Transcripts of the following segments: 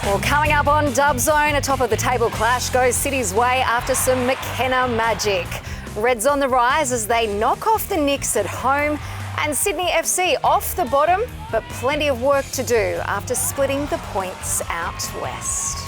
Well, coming up on Dub Zone, a top of the table clash goes City's way after some McKenna magic. Reds on the rise as they knock off the Knicks at home, and Sydney FC off the bottom, but plenty of work to do after splitting the points out west.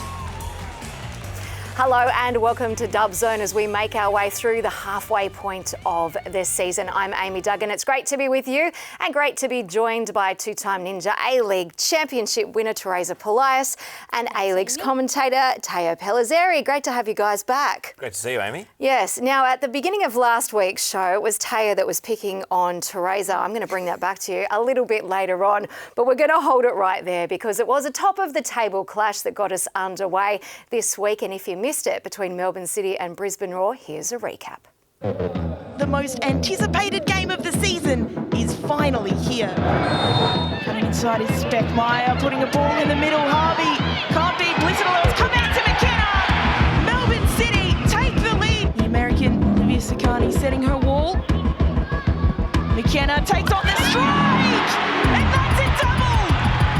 Hello and welcome to Dub Zone as we make our way through the halfway point of this season. I'm Amy Duggan. It's great to be with you and great to be joined by two-time Ninja A-League Championship winner Teresa Polias and A-League's commentator Teo Pellizzeri. Great to have you guys back. Great to see you, Amy. Yes. Now, at the beginning of last week's show, it was Teo that was picking on Teresa. I'm going to bring that back to you a little bit later on, but we're going to hold it right there because it was a top of the table clash that got us underway this week. And if you missed it between Melbourne City and Brisbane Roar, here's a recap. The most anticipated game of the season is finally here. Cutting inside is Speckmeyer, putting a ball in the middle. Harvey can't beat Blizzard. Come out to McKenna. Melbourne City take the lead. The American Olivia Sakani setting her wall. McKenna takes on the strike, and that's a double.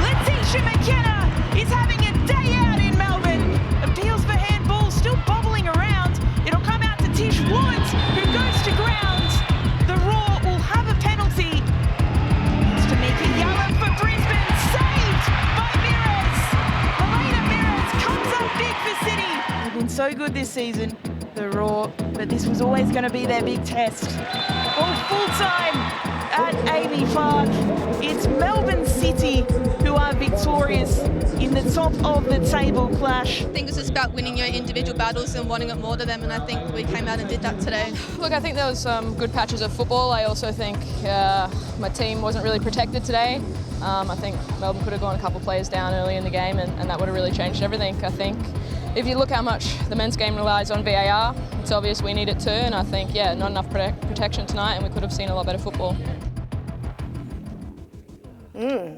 Letitia McKenna is having a day out in Melbourne. Appeals for handball still bubbling around. It'll come out to Tish Woods, who goes to ground. The Roar will have a penalty. It's Tamika Yallop for Brisbane, saved by Mirrors. Elena Mirrors comes up big for City. They've been so good this season, the Roar, but this was always going to be their big test. Oh, full time at Amy Park. It's Melbourne City who are victorious in the top of the table clash. I think it's just about winning your individual battles and wanting it more to them, and I think we came out and did that today. Look, I think there was some good patches of football. I also think my team wasn't really protected today. I think Melbourne could have gone a couple of players down early in the game, and that would have really changed everything. I think if you look how much the men's game relies on VAR, it's obvious we need it too, and I think, not enough protection tonight, and we could have seen a lot better football.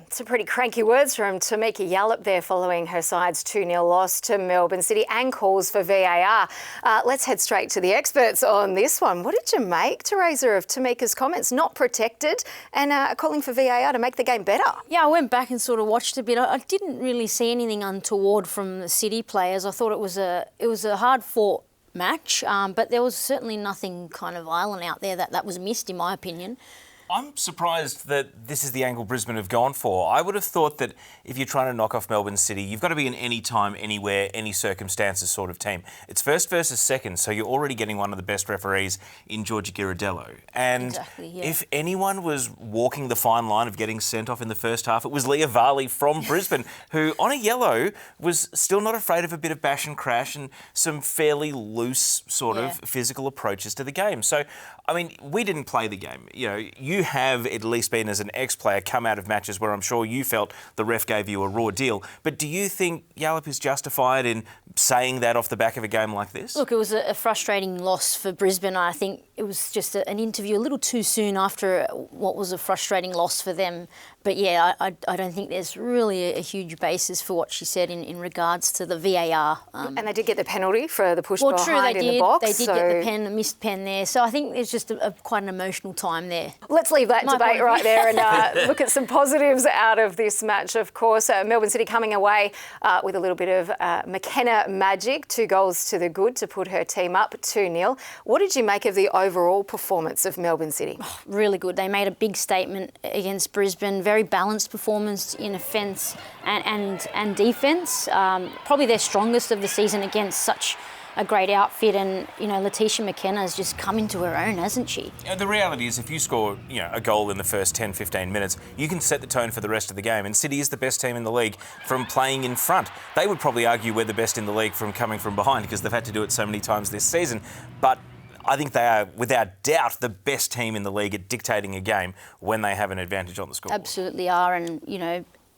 Some pretty cranky words from Tamika Yallop there following her side's 2-0 loss to Melbourne City and calls for VAR. Let's head straight to the experts on this one. What did you make, Teresa, of Tamika's comments? Not protected and calling for VAR to make the game better. Yeah, I went back and sort of watched a bit. I didn't really see anything untoward from the City players. I thought it was a hard-fought match, but there was certainly nothing kind of violent out there that was missed, in my opinion. I'm surprised that this is the angle Brisbane have gone for. I would have thought that if you're trying to knock off Melbourne City, you've got to be an any time, anywhere, any circumstances sort of team. It's first versus second, so you're already getting one of the best referees in Georgia Ghirardello. And exactly, yeah. If anyone was walking the fine line of getting sent off in the first half, it was Leah Varley from Brisbane, who on a yellow was still not afraid of a bit of bash and crash and some fairly loose sort of physical approaches to the game. So, I mean, we didn't play the game. You have at least been, as an ex-player, come out of matches where I'm sure you felt the ref gave you a raw deal. But do you think Yallop is justified in saying that off the back of a game like this? Look, it was a frustrating loss for Brisbane. I think it was just an interview a little too soon after what was a frustrating loss for them. But yeah, I don't think there's really a huge basis for what she said in regards to the VAR. And they did get the penalty for the push behind true, in the box. They did get the missed pen there. So I think it's just quite an emotional time there. Let's leave that debate right there and look at some positives out of this match, of course. Melbourne City coming away with a little bit of McKenna magic, 2 goals to the good to put her team up 2-0. What did you make of the overall performance of Melbourne City? Oh, really good. They made a big statement against Brisbane. Very balanced performance in offence and defence. Probably their strongest of the season against such a great outfit, and Letitia McKenna has just come into her own, hasn't she? The reality is, if you score a goal in the first 10-15 minutes, you can set the tone for the rest of the game, and City is the best team in the league from playing in front. They would probably argue we're the best in the league from coming from behind because they've had to do it so many times this season, but I think they are, without doubt, the best team in the league at dictating a game when they have an advantage on the scoreboard. Absolutely are, and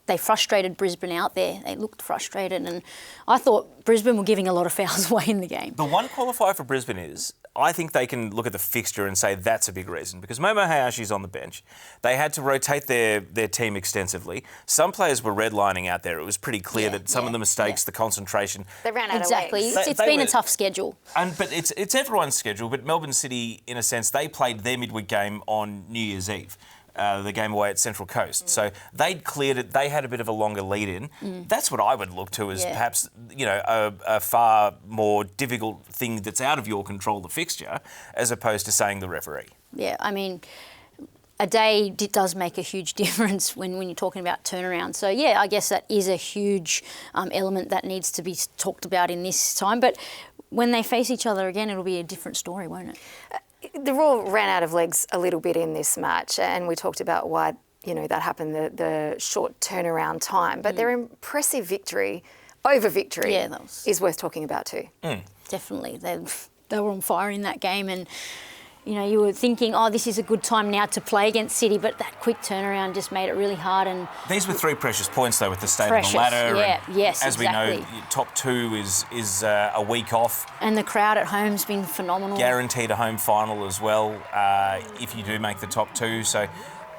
they frustrated Brisbane out there. They looked frustrated, and I thought Brisbane were giving a lot of fouls away in the game. The one qualifier for Brisbane is, I think they can look at the fixture and say that's a big reason, because Momo Hayashi's on the bench. They had to rotate their team extensively. Some players were redlining out there. It was pretty clear that some of the mistakes, the concentration... They ran out exactly. of legs. It's been a tough schedule. But it's everyone's schedule, but Melbourne City, in a sense, they played their midweek game on New Year's Eve. The game away at Central Coast. So they'd cleared it. They had a bit of a longer lead in. That's what I would look to as perhaps, a far more difficult thing that's out of your control, the fixture, as opposed to saying the referee. Yeah, I mean, a day does make a huge difference when you're talking about turnaround. So, yeah, I guess that is a huge element that needs to be talked about in this time. But when they face each other again, it'll be a different story, won't it? The Raw ran out of legs a little bit in this match, and we talked about why that happened, the short turnaround time. But their impressive victory is worth talking about too. Definitely, they were on fire in that game, and you were thinking, oh, this is a good time now to play against City, but that quick turnaround just made it really hard. And these were 3 precious points, though, with the state of the ladder. As we know, top 2 is a week off. And the crowd at home's been phenomenal. Guaranteed a home final as well, if you do make the top 2. So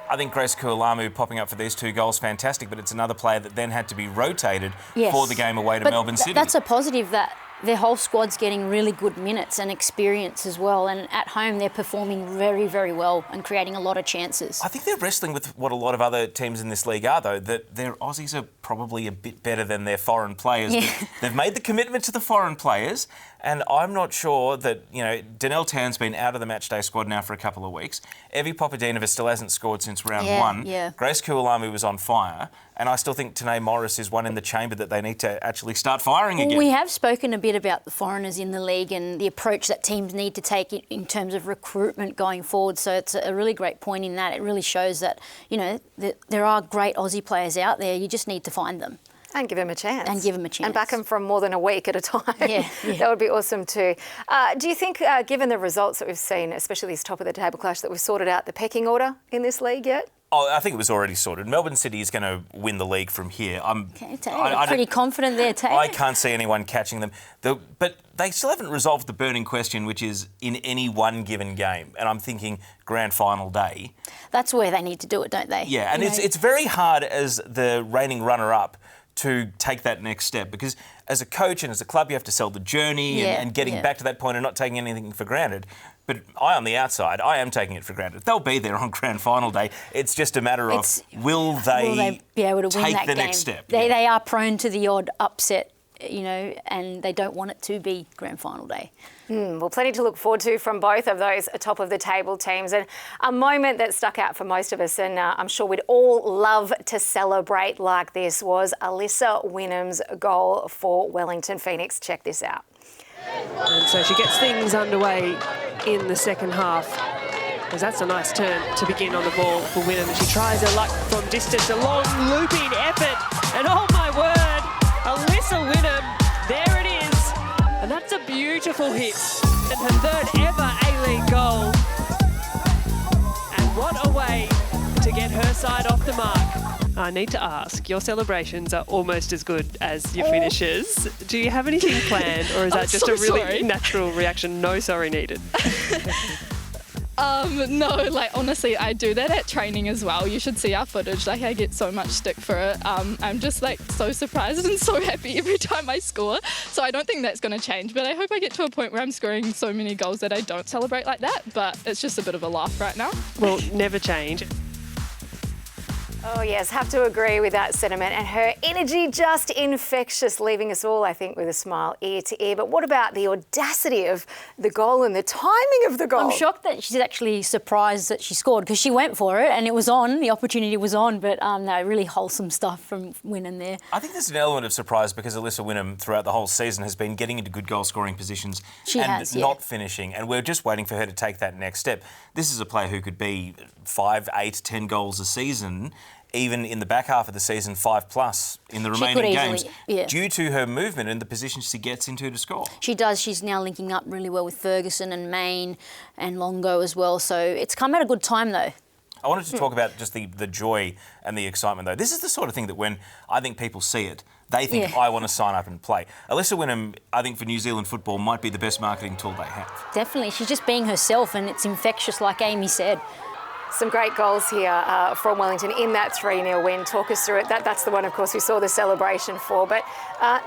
I think Grace Kualamu popping up for these 2 goals, fantastic, but it's another player that then had to be rotated for the game away to Melbourne City. That's a positive, that their whole squad's getting really good minutes and experience as well. And at home, they're performing very, very well and creating a lot of chances. I think they're wrestling with what a lot of other teams in this league are, though, that their Aussies are probably a bit better than their foreign players. Yeah. They've made the commitment to the foreign players, and I'm not sure that, Donnell Town's been out of the matchday squad now for a couple of weeks. Evie Popadinova still hasn't scored since round 1. Yeah. Grace Kualamu was on fire, and I still think Tanae Morris is one in the chamber that they need to actually start firing again. We have spoken a bit about the foreigners in the league and the approach that teams need to take in terms of recruitment going forward. So it's a really great point in that. It really shows that, that there are great Aussie players out there. You just need to find them. And give them a chance. And back them from more than a week at a time. Yeah. That would be awesome too. Do you think, given the results that we've seen, especially this top of the table clash, that we've sorted out the pecking order in this league yet? Oh, I think it was already sorted. Melbourne City is going to win the league from here. I'm pretty confident there, Tay. I can't see anyone catching them. But they still haven't resolved the burning question, which is in any one given game. And I'm thinking grand final day. That's where they need to do it, don't they? Yeah, and it's very hard as the reigning runner-up to take that next step, because as a coach and as a club you have to sell the journey and getting back to that point and not taking anything for granted. But I, on the outside, I am taking it for granted. They'll be there on grand final day. It's just a matter of will they be able to win take that the game? next step. They are prone to the odd upset, and they don't want it to be grand final day. Well, plenty to look forward to from both of those top of the table teams, and a moment that stuck out for most of us, and I'm sure we'd all love to celebrate like this, was Alyssa Wynnham's goal for Wellington Phoenix. Check this out. And so she gets things underway in the second half, because that's a nice turn to begin on the ball for Wynnham. She tries her luck from distance, a long looping effort, and oh my word, Alyssa Wynnham, there it is. And that's a beautiful hit, and her third ever A-League goal. And what a way to get her side off the mark. I need to ask, your celebrations are almost as good as your finishes. Do you have anything planned, or is that just a really natural reaction? No sorry needed. No, honestly, I do that at training as well. You should see our footage. I get so much stick for it. I'm just so surprised and so happy every time I score. So I don't think that's going to change, but I hope I get to a point where I'm scoring so many goals that I don't celebrate like that. But it's just a bit of a laugh right now. Well, never change. Oh yes, have to agree with that sentiment, and her energy just infectious, leaving us all, I think, with a smile ear to ear. But what about the audacity of the goal and the timing of the goal? I'm shocked that she's actually surprised that she scored, because she went for it and it was on, the opportunity was on, but no, really wholesome stuff from Wynnham there. I think there's an element of surprise because Alyssa Wynnham throughout the whole season has been getting into good goal scoring positions not finishing, and we're just waiting for her to take that next step. This is a player who could be 5, 8, 10 goals a season, even in the back half of the season, 5+ in the remaining games, due to her movement and the positions she gets into to score. She does. She's now linking up really well with Ferguson and Main and Longo as well. So it's come at a good time, though. I wanted to talk about just the joy and the excitement, though. This is the sort of thing that when I think people see it, they think, I want to sign up and play. Alyssa Wynnum, I think for New Zealand football, might be the best marketing tool they have. Definitely. She's just being herself, and it's infectious, like Amy said. Some great goals here from Wellington in that 3-0 win. Talk us through it. That's the one, of course, we saw the celebration for. But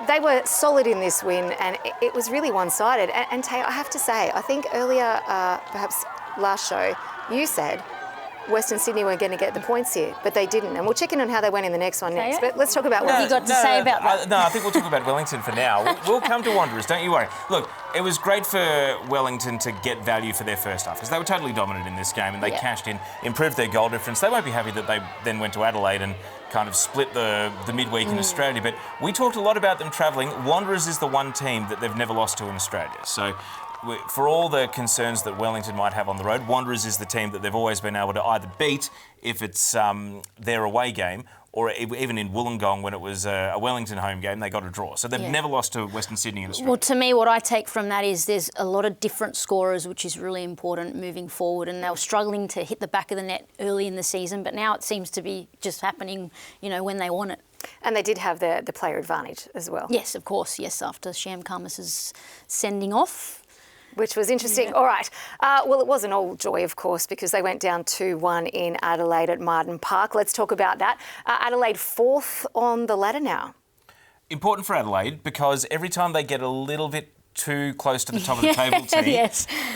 they were solid in this win, and it was really one-sided. And Tay, I have to say, I think earlier, perhaps last show, you said Western Sydney were going to get the points here, but they didn't. And we'll check in on how they went in the next one next. But let's talk about what you got to say about that. No, I think we'll talk about Wellington for now. We'll come to Wanderers, don't you worry. Look, it was great for Wellington to get value for their first half because they were totally dominant in this game and they cashed in, improved their goal difference. They won't be happy that they then went to Adelaide and kind of split the midweek in Australia. But we talked a lot about them travelling. Wanderers is the one team that they've never lost to in Australia. So for all the concerns that Wellington might have on the road, Wanderers is the team that they've always been able to either beat if it's their away game, or even in Wollongong when it was a Wellington home game, they got a draw. So they've never lost to Western Sydney in Australia. Well, to me, what I take from that is there's a lot of different scorers, which is really important moving forward. And they were struggling to hit the back of the net early in the season, but now it seems to be just happening, when they want it. And they did have the player advantage as well. Yes, of course. Yes, after Sham Khamis' sending off. Which was interesting. All right. Well, it wasn't all joy, of course, because they went down 2-1 in Adelaide at Martin Park. Let's talk about that. Adelaide 4th on the ladder now. Important for Adelaide because every time they get a little bit too close to the top of the table,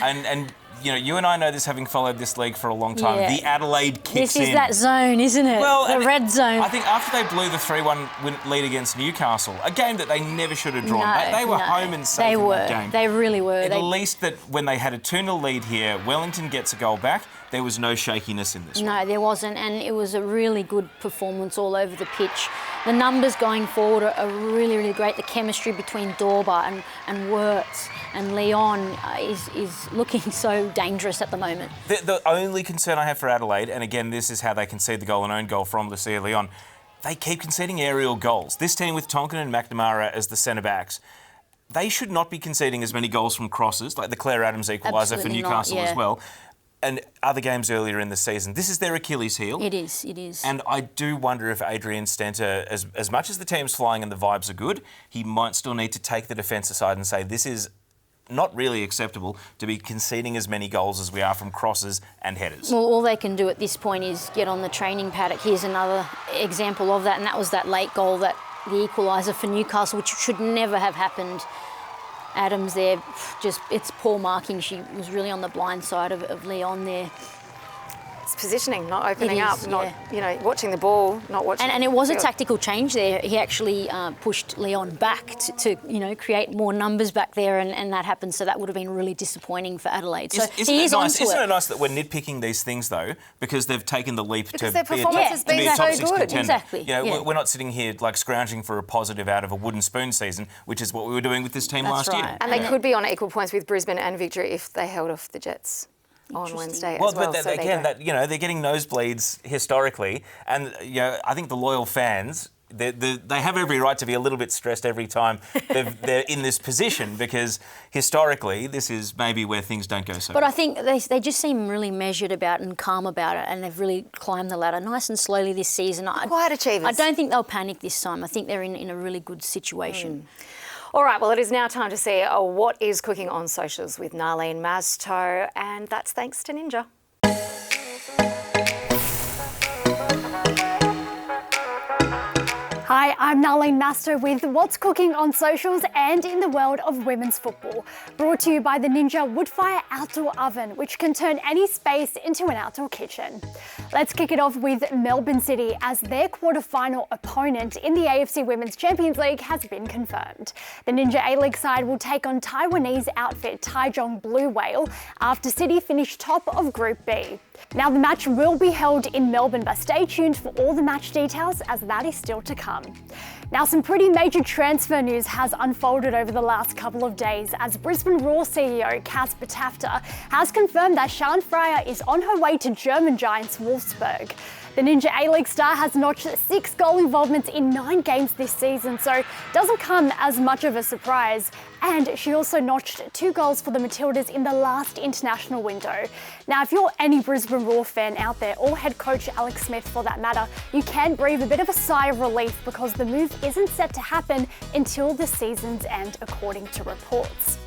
and you and I know this, having followed this league for a long time, the Adelaide kicks in. This is that zone, isn't it? Well, the red zone. I think after they blew the 3-1 lead against Newcastle, a game that they never should have drawn, they were home and safe in that game. They really were. At least that when they had a 2-0 lead here, Wellington gets a goal back, there was no shakiness in this one. No, there wasn't, and it was a really good performance all over the pitch. The numbers going forward are really, really great. The chemistry between Dorba and Wirtz and Leon is looking so dangerous at the moment. The only concern I have for Adelaide, and again, this is how they concede the goal and own goal from Lucia Leon, they keep conceding aerial goals. This team with Tonkin and McNamara as the centre-backs, they should not be conceding as many goals from crosses, like the Claire Adams equaliser for Newcastle as well, and other games earlier in the season. This is their Achilles heel. It is. And I do wonder if Adrian Stenter, as much as the team's flying and the vibes are good, he might still need to take the defence aside and say, this is not really acceptable to be conceding as many goals as we are from crosses and headers. Well, all they can do at this point is get on the training paddock. Here's another example of that, and that was that late goal, the equaliser for Newcastle, which should never have happened. Adams there, it's poor marking. She was really on the blind side of Leon there. It's positioning, not opening up, not watching the ball, not watching. And it was a tactical change there. He actually pushed Leon back to create more numbers back there, and that happened. So that would have been really disappointing for Adelaide. So isn't it nice that we're nitpicking these things though, because they've taken the leap to be a top 6 contender. Exactly. We're not sitting here like scrounging for a positive out of a wooden spoon season, which is what we were doing with this team last year. And they could be on equal points with Brisbane and Victory if they held off the Jets on Wednesday as well. But they're getting nosebleeds historically, and I think the loyal fans, they have every right to be a little bit stressed every time they're in this position, because historically this is maybe where things don't go so But well. I think they just seem really measured about and calm about it, and they've really climbed the ladder nice and slowly this season. Quiet achievers. I don't think they'll panic this time. I think they're in a really good situation. All right, well, it is now time to see what is cooking on socials with Nalin Mastou, and that's thanks to Ninja. Hi, I'm Nalin Mastou with What's Cooking on Socials and in the world of women's football. Brought to you by the Ninja Woodfire Outdoor Oven, which can turn any space into an outdoor kitchen. Let's kick it off with Melbourne City, as their quarter-final opponent in the AFC Women's Champions League has been confirmed. The Ninja A-League side will take on Taiwanese outfit Taichung Blue Whale after City finished top of Group B. Now, the match will be held in Melbourne, but stay tuned for all the match details, as that is still to come. Now, some pretty major transfer news has unfolded over the last couple of days, as Brisbane Roar CEO Casper Tafter has confirmed that Sian Fryer is on her way to German giants Wolfsburg. The Ninja A-League star has notched 6 goal involvements in 9 games this season, so doesn't come as much of a surprise. And she also notched 2 goals for the Matildas in the last international window. Now, if you're any Brisbane Roar fan out there, or head coach Alex Smith for that matter, you can breathe a bit of a sigh of relief because the move isn't set to happen until the season's end, according to reports.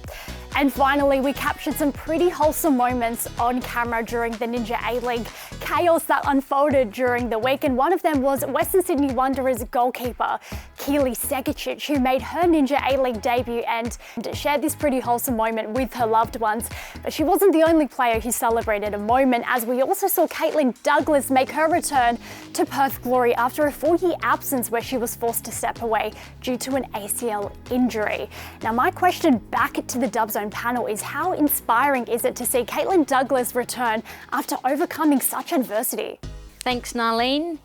And finally, we captured some pretty wholesome moments on camera during the Ninja A-League chaos that unfolded during the week. And one of them was Western Sydney Wanderers goalkeeper Keely Segicic, who made her Ninja A-League debut and shared this pretty wholesome moment with her loved ones. But she wasn't the only player who celebrated a moment, as we also saw Caitlin Douglas make her return to Perth Glory after a 4-year absence where she was forced to step away due to an ACL injury. Now, my question back to the Dub Zone panel is, how inspiring is it to see Caitlin Douglas return after overcoming such adversity? Thanks, Nalin.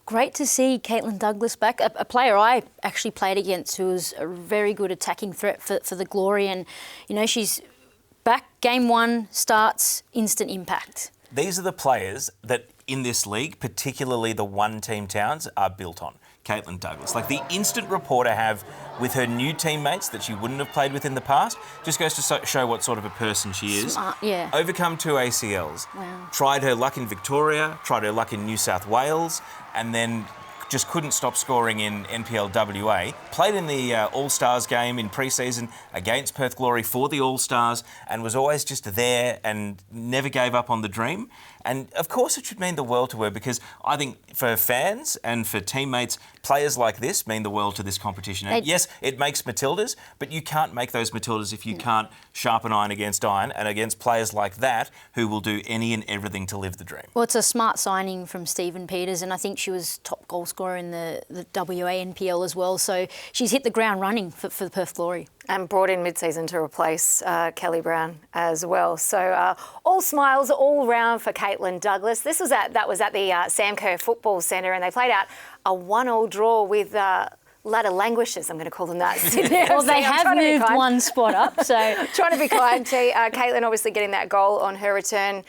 Great to see Caitlin Douglas back, a player I actually played against who was a very good attacking threat for the Glory, and you know, she's back. Game 1 starts, instant impact. These are the players that in this league, particularly the one-team towns, are built on. Caitlin Douglas, like the instant rapport to have with her new teammates that she wouldn't have played with in the past, just goes to show what sort of a person she is. Smart, yeah. Overcome 2 ACLs. Wow. Tried her luck in Victoria, tried her luck in New South Wales, and then just couldn't stop scoring in NPL WA. Played in the All-Stars game in pre-season against Perth Glory for the All-Stars, and was always just there and never gave up on the dream. And of course it should mean the world to her, because I think for fans and for teammates, players like this mean the world to this competition. And yes, it makes Matildas, but you can't make those Matildas if you can't sharpen iron against iron, and against players like that who will do any and everything to live the dream. Well, it's a smart signing from Stephen Peters, and I think she was top goal scorer in the WA NPL as well. So she's hit the ground running for the Perth Glory. And brought in mid-season to replace Kelly Brown as well. So all smiles all round for Caitlin Douglas. That was at the Sam Kerr Football Centre, and they played out a 1-1 draw with Ladder Languishers, I'm going to call them that. Well, they have moved one spot up, so... Trying to be kind to Caitlin, obviously getting that goal on her return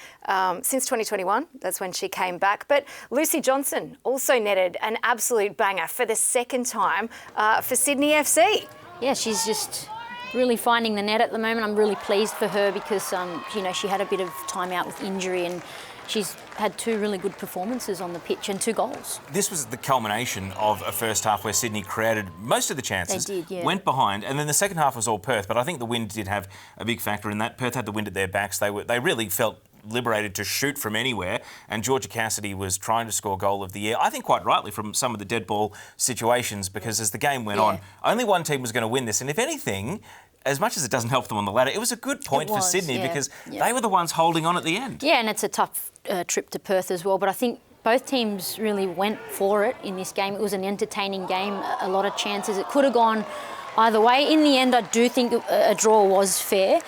since 2021. That's when she came back. But Lucy Johnson also netted an absolute banger for the second time for Sydney FC. Yeah, she's just really finding the net at the moment. I'm really pleased for her because, you know, she had a bit of time out with injury, and she's had 2 really good performances on the pitch and 2 goals. This was the culmination of a first half where Sydney created most of the chances, They did, yeah. went behind, and then the second half was all Perth. But I think the wind did have a big factor in that. Perth had the wind at their backs. They really felt liberated to shoot from anywhere, and Georgia Cassidy was trying to score goal of the year, I think quite rightly, from some of the dead ball situations, because as the game went on, only one team was going to win this, and if anything, as much as it doesn't help them on the ladder, it was a good point for Sydney because they were the ones holding on at the end. Yeah, and it's a tough trip to Perth as well, but I think both teams really went for it in this game. It was an entertaining game, a lot of chances. It could have gone either way. In the end, I do think a draw was fair.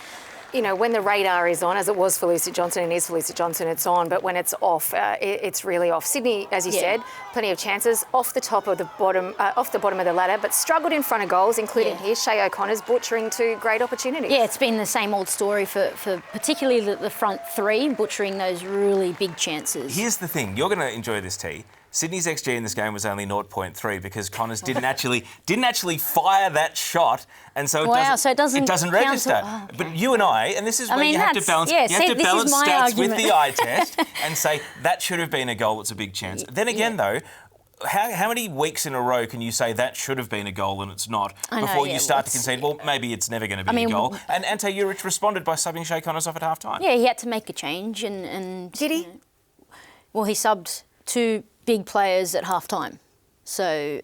You know, when the radar is on, as it was for Lucy Johnson and is for Lucy Johnson, it's on. But when it's off, it's really off. Sydney, as you said, plenty of chances off the bottom of the ladder, but struggled in front of goals, including here Shay O'Connor's butchering 2 great opportunities. Yeah, it's been the same old story for particularly the front 3, butchering those really big chances. Here's the thing, you're going to enjoy this, T. Sydney's XG in this game was only 0.3 because Connors didn't actually fire that shot, and so it doesn't register. Oh, okay. But you and I, and this is where you have to balance. You have to balance stats with the eye test and say that should have been a goal. It's a big chance. Then again, though. How many weeks in a row can you say that should have been a goal and it's not before you start to concede, well, maybe it's never going to be a goal? And Ante Juric responded by subbing Shay Connors off at half-time. Yeah, he had to make a change. And did he? You know, well, he subbed 2 big players at half-time. So,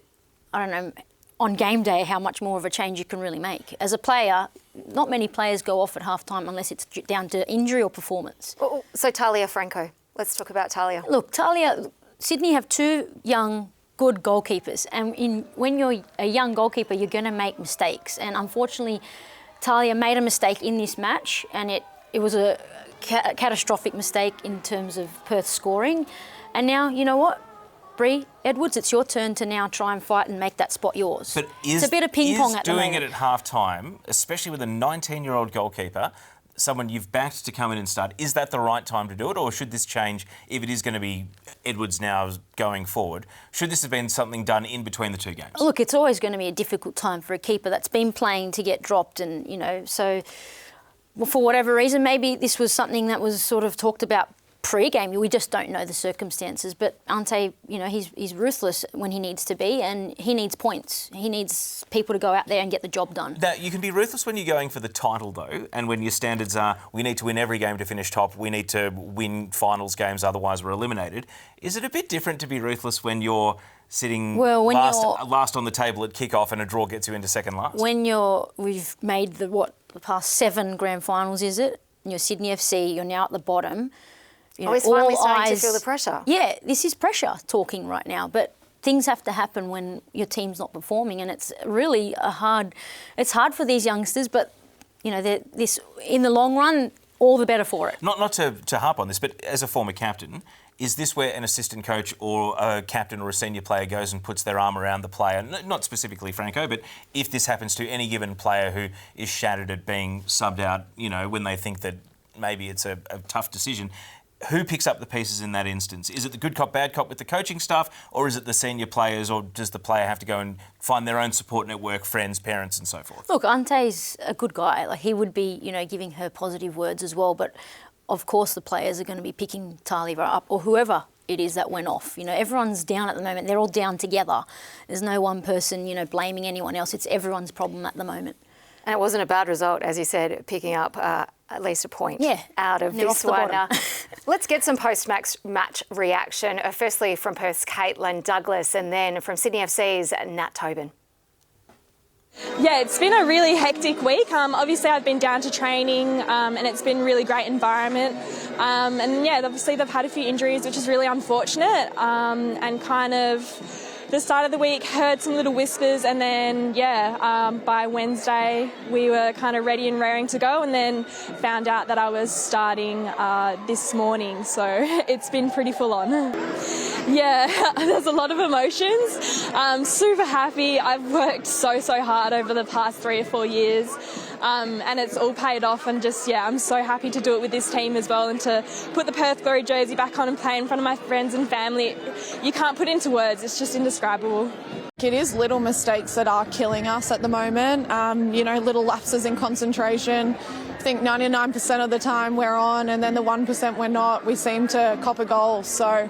I don't know, on game day, how much more of a change you can really make. As a player, not many players go off at half-time unless it's down to injury or performance. So, Talia Franco. Let's talk about Talia. Look, Sydney have 2 young, good goalkeepers, and when you're a young goalkeeper, you're going to make mistakes. And unfortunately, Talia made a mistake in this match, and it was a catastrophic mistake in terms of Perth scoring. And now, you know what? Bree Edwards, it's your turn to now try and fight and make that spot yours. But it's a bit of ping pong at the moment. Doing it at half-time, especially with a 19-year-old goalkeeper, someone you've backed to come in and start, is that the right time to do it, or should this change if it is going to be Edwards now going forward? Should this have been something done in between the two games? Look, it's always going to be a difficult time for a keeper that's been playing to get dropped, and so for whatever reason, maybe this was something that was sort of talked about pre-game. We just don't know the circumstances. But Ante, he's ruthless when he needs to be, and he needs points. He needs people to go out there and get the job done. Now, you can be ruthless when you're going for the title, though, and when your standards are, we need to win every game to finish top, we need to win finals games, otherwise we're eliminated. Is it a bit different to be ruthless when you're sitting last on the table at kick-off and a draw gets you into second last? When we've made the past 7 grand finals, is it? You're Sydney FC, you're now at the bottom. It's finally starting to feel the pressure. Yeah, this is pressure talking right now, but things have to happen when your team's not performing, and it's really it's hard for these youngsters, but this in the long run, all the better for it. Not to harp on this, but as a former captain, is this where an assistant coach or a captain or a senior player goes and puts their arm around the player? Not specifically Franco, but if this happens to any given player who is shattered at being subbed out, when they think that maybe it's a tough decision, who picks up the pieces in that instance? Is it the good cop, bad cop with the coaching staff, or is it the senior players, or does the player have to go and find their own support network, friends, parents and so forth? Look, Ante's a good guy. Like, he would be, giving her positive words as well, but of course the players are going to be picking Talia up, or whoever it is that went off. Everyone's down at the moment. They're all down together. There's no one person, blaming anyone else. It's everyone's problem at the moment. And it wasn't a bad result, as you said, picking up at least a point out of this one. Let's get some post-match reaction. Firstly, from Perth's Caitlin Douglas, and then from Sydney FC's Nat Tobin. Yeah, it's been a really hectic week. Obviously, I've been down to training and it's been a really great environment. And yeah, obviously they've had a few injuries, which is really unfortunate. And kind of the start of the week heard some little whispers, and then by Wednesday we were kind of ready and raring to go, and then found out that I was starting this morning. So it's been pretty full on. Yeah, there's a lot of emotions. I'm super happy. I've worked so hard over the past 3 or 4 years. And it's all paid off, and I'm so happy to do it with this team as well, and to put the Perth Glory jersey back on and play in front of my friends and family. You can't put into words, it's just indescribable. It is little mistakes that are killing us at the moment, little lapses in concentration. I think 99% of the time we're on, and then the 1% we're not, we seem to cop a goal. So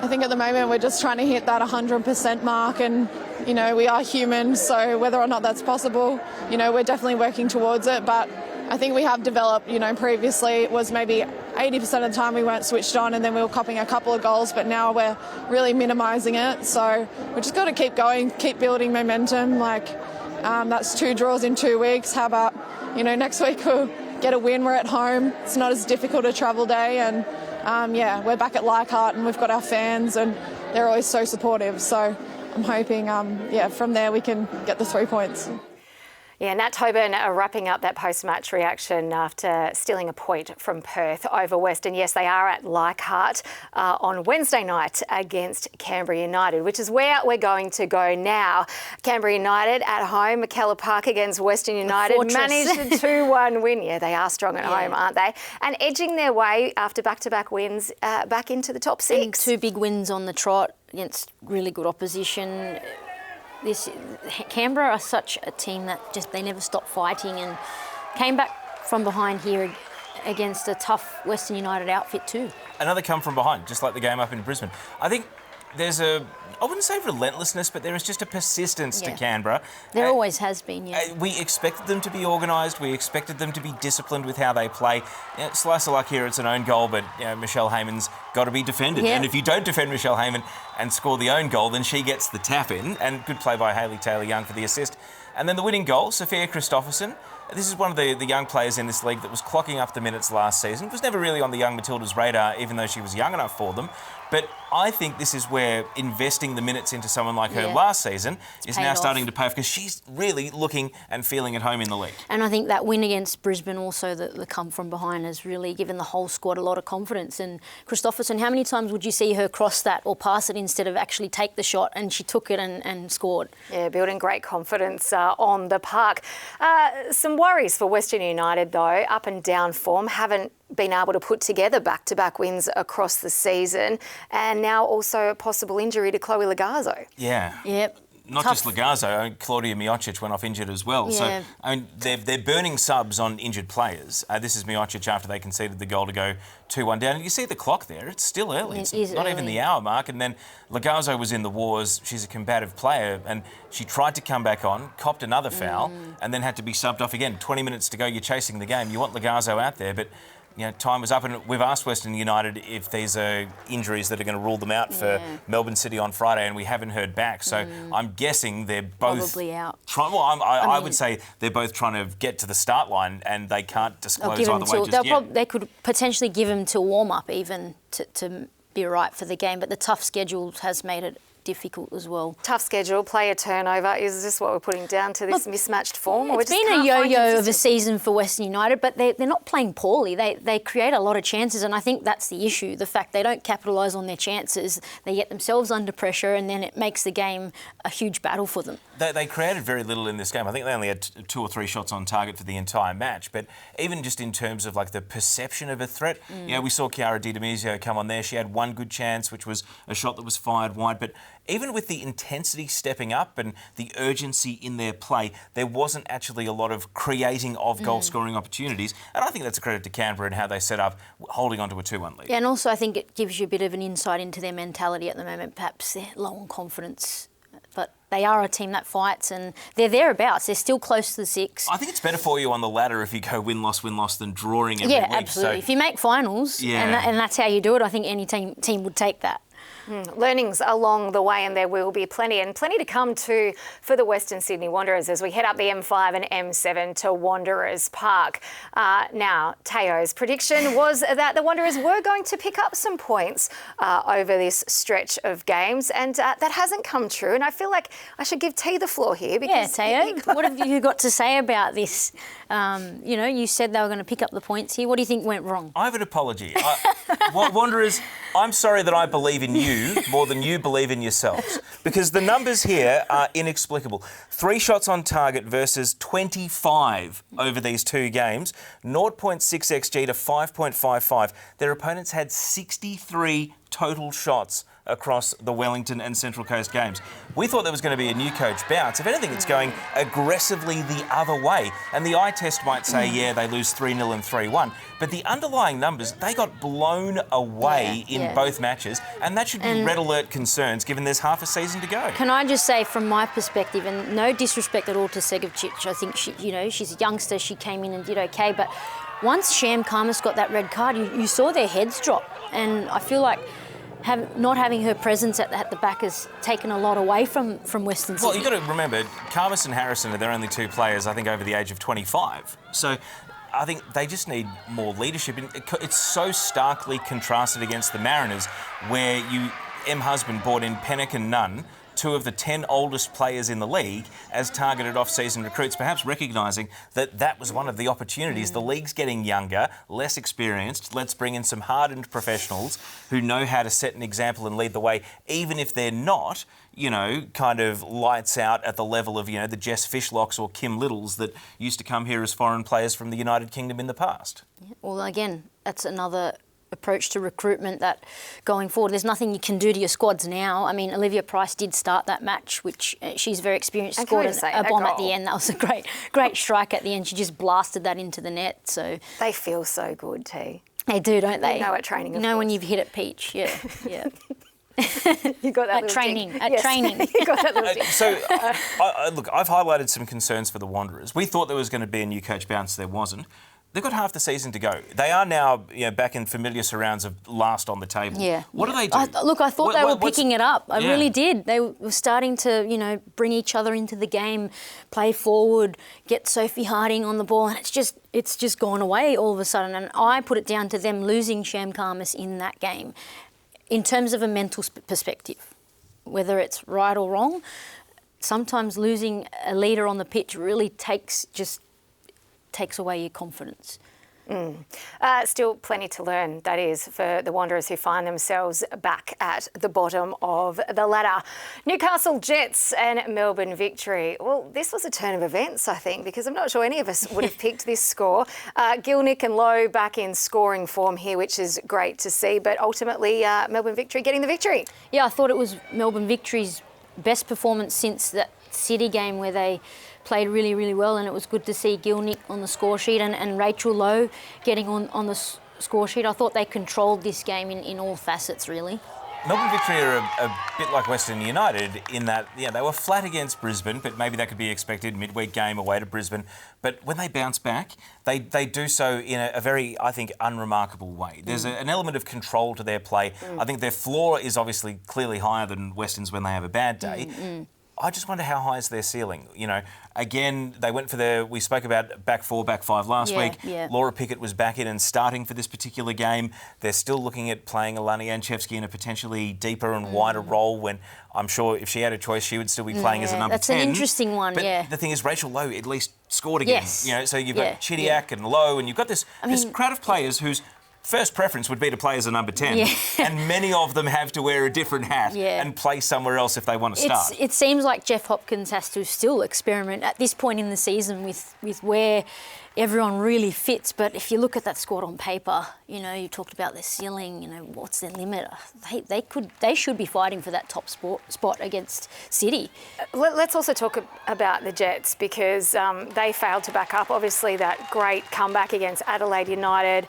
I think at the moment we're just trying to hit that 100% mark, and we are human, so whether or not that's possible, we're definitely working towards it. But I think we have developed, previously it was maybe 80% of the time we weren't switched on, and then we were copping a couple of goals, but now we're really minimising it. So we just got to keep going, keep building momentum. That's 2 draws in 2 weeks. How about, next week we'll get a win, we're at home. It's not as difficult a travel day, and we're back at Leichhardt, and we've got our fans, and they're always so supportive. So I'm hoping, from there we can get the 3 points. Yeah, Nat Tobin wrapping up that post-match reaction after stealing a point from Perth over Western. Yes, they are at Leichhardt on Wednesday night against Canberra United, which is where we're going to go now. Canberra United at home, McKellar Park against Western United. Managed a 2-1 win. Yeah, they are strong at home, aren't they? And edging their way after back-to-back wins back into the top 6. And 2 big wins on the trot against really good opposition. Canberra are such a team that they never stop fighting, and came back from behind here against a tough Western United outfit too. Another come from behind, just like the game up in Brisbane. I think there's I wouldn't say relentlessness, but there is just a persistence to Canberra. There always has been, We expected them to be organised. We expected them to be disciplined with how they play. Slice of luck here, it's an own goal, but Michelle Heyman's got to be defended. Yeah. And if you don't defend Michelle Heyman and score the own goal, then she gets the tap in. And good play by Hayley Taylor-Young for the assist. And then the winning goal, Sophia Christopherson. This is one of the young players in this league that was clocking up the minutes last season. Was never really on the young Matildas' radar, even though she was young enough for them. But I think this is where investing the minutes into someone like her last season is now starting to pay off, because she's really looking and feeling at home in the league. And I think that win against Brisbane also, the come from behind, has really given the whole squad a lot of confidence. And Christopherson, how many times would you see her cross that or pass it instead of actually take the shot? And she took it and scored. Yeah, building great confidence on the park. Some Some worries for Western United, though. Up and down form, haven't been able to put together back-to-back wins across the season, and now also a possible injury to Chloe Lagazzo. Yeah. Yep. Not just Lagazzo, Claudia Miocic went off injured as well. Yeah. So, I mean, they're burning subs on injured players. This is Miocic after they conceded the goal to go 2-1 down. And you see the clock there, it's still early. It's not even the hour mark. And then Lagazzo was in the wars. She's a combative player, and she tried to come back on, copped another foul, and then had to be subbed off again. 20 minutes to go, you're chasing the game. You want Lagazzo out there, but time was up, and we've asked Western United if these are injuries that are going to rule them out for Melbourne City on Friday, and we haven't heard back. So I'm guessing they're both probably out. I would say they're both trying to get to the start line, and they can't disclose either way just yet. They could potentially give them till warm up even to be right for the game, but the tough schedule has made it difficult as well. Tough schedule, player turnover. Is this what we're putting down to this mismatched form? It's been a yo-yo of a season for Western United, but they're not playing poorly. They create a lot of chances, and I think that's the issue. The fact they don't capitalise on their chances, they get themselves under pressure, and then it makes the game a huge battle for them. They created very little in this game. I think they only had 2 or 3 shots on target for the entire match. But even just in terms of like the perception of a threat, we saw Chiara Di Demizio come on there. She had one good chance, which was a shot that was fired wide. But even with the intensity stepping up and the urgency in their play, there wasn't actually a lot of creating of goal-scoring opportunities. And I think that's a credit to Canberra and how they set up, holding on to a 2-1 lead. Yeah, and also I think it gives you a bit of an insight into their mentality at the moment. Perhaps they're low on confidence, but they are a team that fights, and they're thereabouts. They're still close to the 6. I think it's better for you on the ladder if you go win-loss than drawing every week. Yeah, absolutely. So, if you make finals, and that's how you do it, I think any team would take that. Learnings along the way, and there will be plenty to come to for the Western Sydney Wanderers as we head up the M5 and M7 to Wanderers Park. Now, Teo's prediction was that the Wanderers were going to pick up some points over this stretch of games, and that hasn't come true. And I feel like I should give T the floor here. Because Teo, what have you got to say about this? You said they were going to pick up the points here. What do you think went wrong? I have an apology. Wanderers, I'm sorry that I believe in you more than you believe in yourselves, because the numbers here are inexplicable. 3 shots on target versus 25 over these 2 games, 0.6 XG to 5.55. Their opponents had 63 total shots across the Wellington and Central Coast games. We thought there was going to be a new coach bounce. If anything, it's going aggressively the other way. And the eye test might say, they lose 3-0 and 3-1. But the underlying numbers, they got blown away in both matches. And that should be red alert concerns, given there's half a season to go. Can I just say, from my perspective, and no disrespect at all to Segovcic, I think she's a youngster, she came in and did okay. But once Sham Karmas got that red card, you saw their heads drop. And I feel like not having her presence at the back has taken a lot away from Western Sydney. Well, you've got to remember, Karmas and Harrison are their only 2 players, I think, over the age of 25. So I think they just need more leadership. It's so starkly contrasted against the Mariners, where M. Husband brought in Pennock and Nunn, 2 of the 10 oldest players in the league, as targeted off-season recruits, perhaps recognising that was one of the opportunities. The league's getting younger, less experienced. Let's bring in some hardened professionals who know how to set an example and lead the way, even if they're not, kind of lights out at the level of, the Jess Fishlocks or Kim Littles that used to come here as foreign players from the United Kingdom in the past. Well, again, that's another approach to recruitment that going forward, there's nothing you can do to your squads now. I mean, Olivia Price did start that match, which she's very experienced, scored a bomb at the end. That was a great strike at the end. She just blasted that into the net. So they feel so good, T. They do, don't they? You know, at training, when you've hit it, Peach. Yeah. You got that at training. Ding. At training. You got that little ding. So, look, I've highlighted some concerns for the Wanderers. We thought there was going to be a new coach bounce. There wasn't. They've got half the season to go. They are now back in familiar surrounds of last on the table. Yeah. What do they do? I thought they were picking it up. I really did. They were starting to, bring each other into the game, play forward, get Sophie Harding on the ball, and it's just gone away all of a sudden. And I put it down to them losing Sham Karmas in that game. In terms of a mental perspective, whether it's right or wrong, sometimes losing a leader on the pitch really takes away your confidence. Still plenty to learn, that is, for the Wanderers who find themselves back at the bottom of the ladder. Newcastle Jets and Melbourne Victory. Well, this was a turn of events, I think, because I'm not sure any of us would have picked this score. Gilnick and Lowe back in scoring form here, which is great to see, but ultimately Melbourne Victory getting the victory. Yeah, I thought it was Melbourne Victory's best performance since that City game where they played really, really well, and it was good to see Gilnick on the score sheet and Rachel Lowe getting on the score sheet. I thought they controlled this game in all facets, really. Melbourne Victory are a bit like Western United in that, they were flat against Brisbane, but maybe that could be expected, midweek game away to Brisbane. But when they bounce back, they do so in a very, I think, unremarkable way. There's an element of control to their play. I think their floor is obviously clearly higher than Western's when they have a bad day. I just wonder how high is their ceiling. Again, they went for we spoke about back 4, back 5 last week. Yeah. Laura Pickett was back in and starting for this particular game. They're still looking at playing Alana Janchevsky in a potentially deeper and wider role when I'm sure if she had a choice, she would still be playing as a number 10. That's an interesting one, but the thing is, Rachel Lowe at least scored again. Yes. So you've got Chidiac and Lowe, and you've got this crowd of players whose first preference would be to play as a number 10, and many of them have to wear a different hat and play somewhere else if they want to start. It seems like Jeff Hopkins has to still experiment at this point in the season with where everyone really fits. But if you look at that squad on paper, you talked about their ceiling, what's their limit? They should be fighting for that top spot against City. Let's also talk about the Jets because they failed to back up, obviously, that great comeback against Adelaide United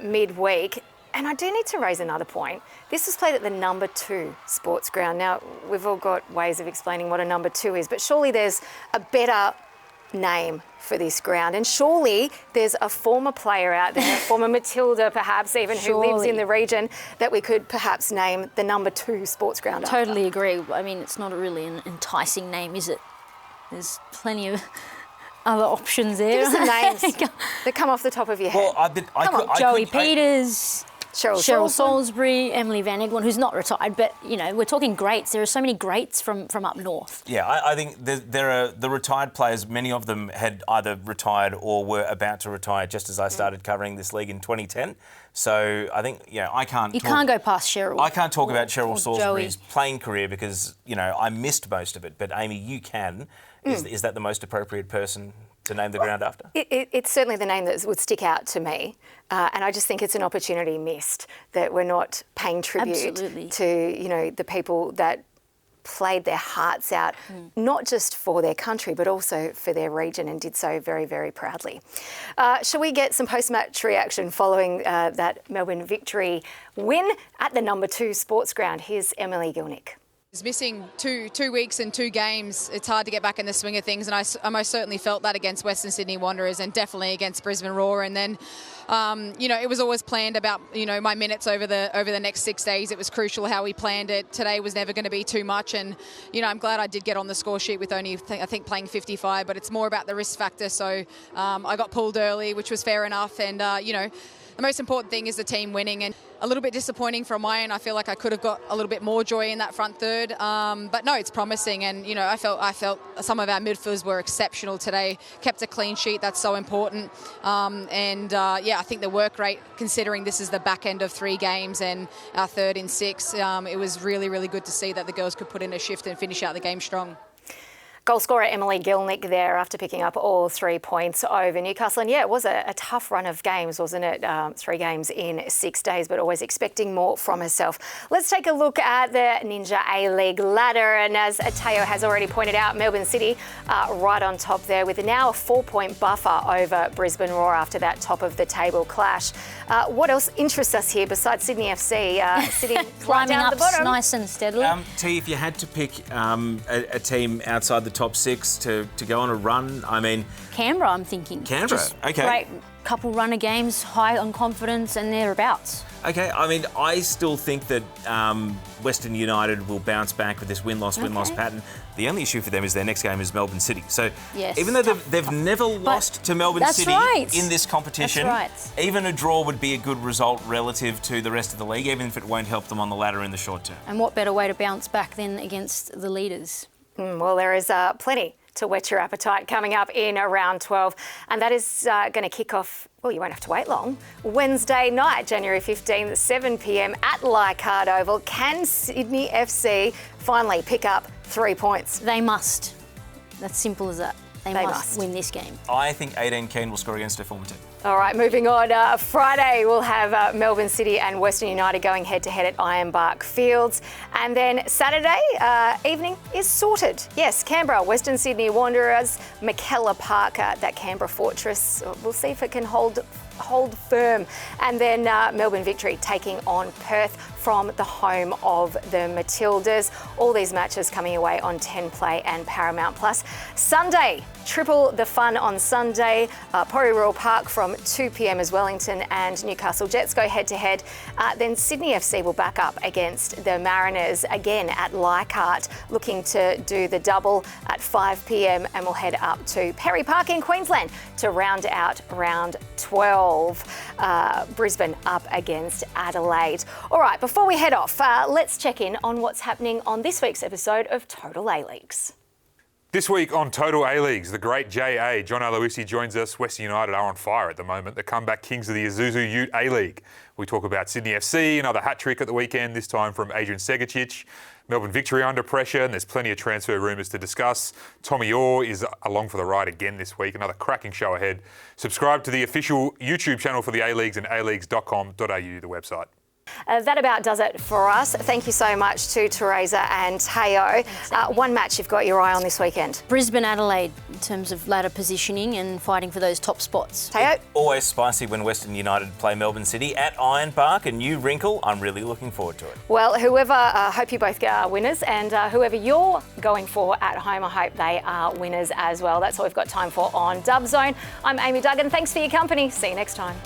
midweek. And I do need to raise another point. This was played at the number 2 sports ground. Now, we've all got ways of explaining what a number 2 is, but surely there's a better name for this ground, and surely there's a former player out there, a former Matilda perhaps even, who lives in the region, that we could perhaps name the number 2 sports ground after. Totally agree. I mean, it's not really an enticing name, is it? There's plenty of other options there. Give us some names that come off the top of your head. Well, Joey Peters, Cheryl Salisbury, Emily Van Egmond, who's not retired, but, we're talking greats. There are so many greats from up north. Yeah, I think there are the retired players, many of them had either retired or were about to retire just as I started covering this league in 2010. So I think, I can't... You can't go past Cheryl. I can't talk about Cheryl Salisbury's playing career because, I missed most of it. But Amy, you can. Is that the most appropriate person to name the ground after? It's certainly the name that would stick out to me. And I just think it's an opportunity missed that we're not paying tribute to, the people that played their hearts out, not just for their country, but also for their region, and did so very, very proudly. Shall we get some post-match reaction following that Melbourne Victory win at the number 2 sports ground? Here's Emily Gilnick. It's missing two weeks and 2 games. It's hard to get back in the swing of things, and I most certainly felt that against Western Sydney Wanderers and definitely against Brisbane Roar. And then, it was always planned about, my minutes over the next 6 days. It was crucial how we planned it. Today was never going to be too much, and I'm glad I did get on the score sheet with only I think playing 55. But it's more about the risk factor. So I got pulled early, which was fair enough, and the most important thing is the team winning, and a little bit disappointing from my end. I feel like I could have got a little bit more joy in that front third, but no, it's promising. And I felt some of our midfielders were exceptional today. Kept a clean sheet, that's so important. I think the work rate, considering this is the back end of 3 games and our third in 6, it was really, really good to see that the girls could put in a shift and finish out the game strong. Goal scorer Emily Gilnick there after picking up all 3 points over Newcastle. And it was a tough run of games, wasn't it? 3 games in 6 days, but always expecting more from herself. Let's take a look at the Ninja A-League ladder. And as Teo has already pointed out, Melbourne City right on top there with now a 4-point buffer over Brisbane Roar after that top of the table clash. What else interests us here besides Sydney FC sitting right down at the bottom? Nice and steadily. T, if you had to pick a team outside the top 6 to go on a run, I mean... Canberra, I'm thinking. Canberra, okay. Great couple runner games, high on confidence and thereabouts. Okay, I mean, I still think that Western United will bounce back with this win-loss pattern. The only issue for them is their next game is Melbourne City. So even though they've never lost to Melbourne City in this competition, even a draw would be a good result relative to the rest of the league, even if it won't help them on the ladder in the short term. And what better way to bounce back than against the leaders? Well, there is plenty to whet your appetite coming up in around 12. And that is going to kick off, well, you won't have to wait long, Wednesday night, January 15th, 7 p.m. at Leichhardt Oval. Can Sydney FC finally pick up 3 points? They must. That's simple as that. They must win this game. I think 18 Keane will score against a former team. All right, moving on. Friday, we'll have Melbourne City and Western United going head-to-head at Ironbark Fields. And then Saturday evening is sorted. Yes, Canberra, Western Sydney Wanderers, McKellar Park, that Canberra fortress. We'll see if it can hold firm. And then Melbourne Victory taking on Perth from the home of the Matildas. All these matches coming away on 10 Play and Paramount Plus. Sunday, triple the fun on Sunday. Royal Park from 2 p.m. as Wellington and Newcastle Jets go head-to-head. Then Sydney FC will back up against the Mariners again at Leichhardt, looking to do the double at 5 p.m. and we'll head up to Perry Park in Queensland to round out round 12. Brisbane up against Adelaide. All right, before we head off, let's check in on what's happening on this week's episode of Total A-Leagues. This week on Total A-Leagues, the great J.A. John Aloisi joins us. Western United are on fire at the moment. The comeback kings of the Isuzu Ute A-League. We talk about Sydney FC, another hat-trick at the weekend, this time from Adrian Segicic. Melbourne Victory under pressure, and there's plenty of transfer rumours to discuss. Tommy Orr is along for the ride again this week. Another cracking show ahead. Subscribe to the official YouTube channel for the A-Leagues and aleagues.com.au, the website. That about does it for us. Thank you so much to Teresa and Teo. One match you've got your eye on this weekend. Brisbane Adelaide in terms of ladder positioning and fighting for those top spots. Teo? Always spicy when Western United play Melbourne City at Ironbark, a new wrinkle. I'm really looking forward to it. Well, whoever, hope you both are winners, and whoever you're going for at home, I hope they are winners as well. That's all we've got time for on Dub Zone. I'm Amy Duggan. Thanks for your company. See you next time.